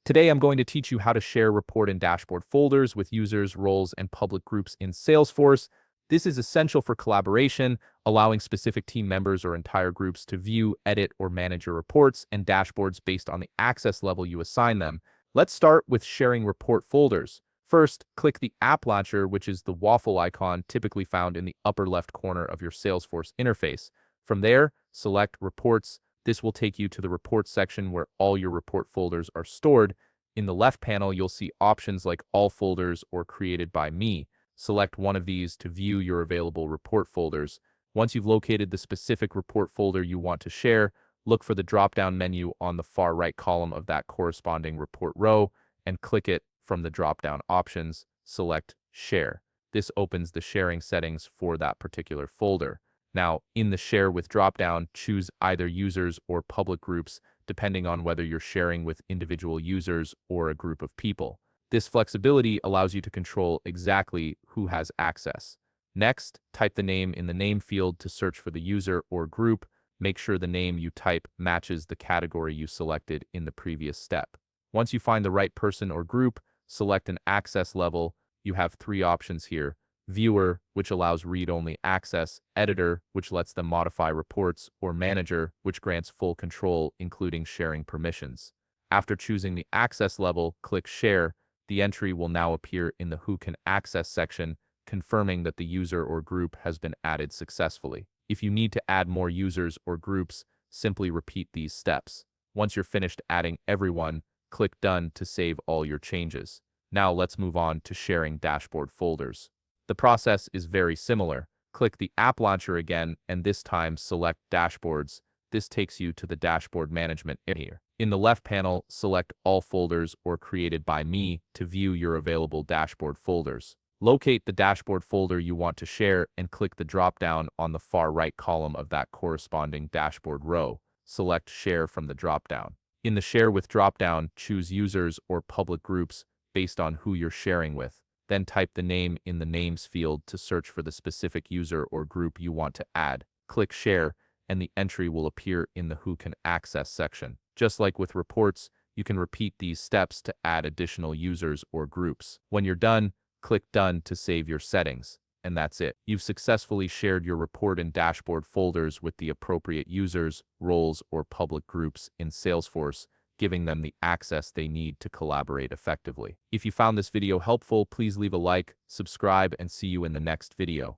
Today, I'm going to teach you how to share report and dashboard folders with users, roles, and public groups in Salesforce. This is essential for collaboration, allowing specific team members or entire groups to view, edit, or manage your reports and dashboards based on the access level you assign them. Let's start with sharing report folders. First, click the App Launcher, which is the waffle icon typically found in the upper left corner of your Salesforce interface. From there, select Reports. This will take you to the Reports section where all your report folders are stored. In the left panel, you'll see options like All Folders or Created by Me. Select one of these to view your available report folders. Once you've located the specific report folder you want to share, look for the drop-down menu on the far right column of that corresponding report row and click it. From the drop-down options, select Share. This opens the sharing settings for that particular folder. Now, in the Share with dropdown, choose either users or public groups, depending on whether you're sharing with individual users or a group of people. This flexibility allows you to control exactly who has access. Next, type the name in the name field to search for the user or group. Make sure the name you type matches the category you selected in the previous step. Once you find the right person or group, select an access level. You have three options here: Viewer, which allows read-only access; Editor, which lets them modify reports; or Manager, which grants full control, including sharing permissions. After choosing the access level, click Share. The entry will now appear in the Who Can Access section, confirming that the user or group has been added successfully. If you need to add more users or groups, simply repeat these steps. Once you're finished adding everyone, click Done to save all your changes. Now let's move on to sharing dashboard folders. The process is very similar. Click the App Launcher again, and this time select Dashboards. This takes you to the Dashboard Management area. In the left panel, select All Folders or Created by Me to view your available dashboard folders. Locate the dashboard folder you want to share and click the drop-down on the far right column of that corresponding dashboard row. Select Share from the drop-down. In the Share with dropdown, choose users or public groups based on who you're sharing with. Then type the name in the Names field to search for the specific user or group you want to add. Click Share, and the entry will appear in the Who Can Access section. Just like with reports, you can repeat these steps to add additional users or groups. When you're done, click Done to save your settings. And that's it. You've successfully shared your report and dashboard folders with the appropriate users, roles, or public groups in Salesforce, giving them the access they need to collaborate effectively. If you found this video helpful, please leave a like, subscribe, and see you in the next video.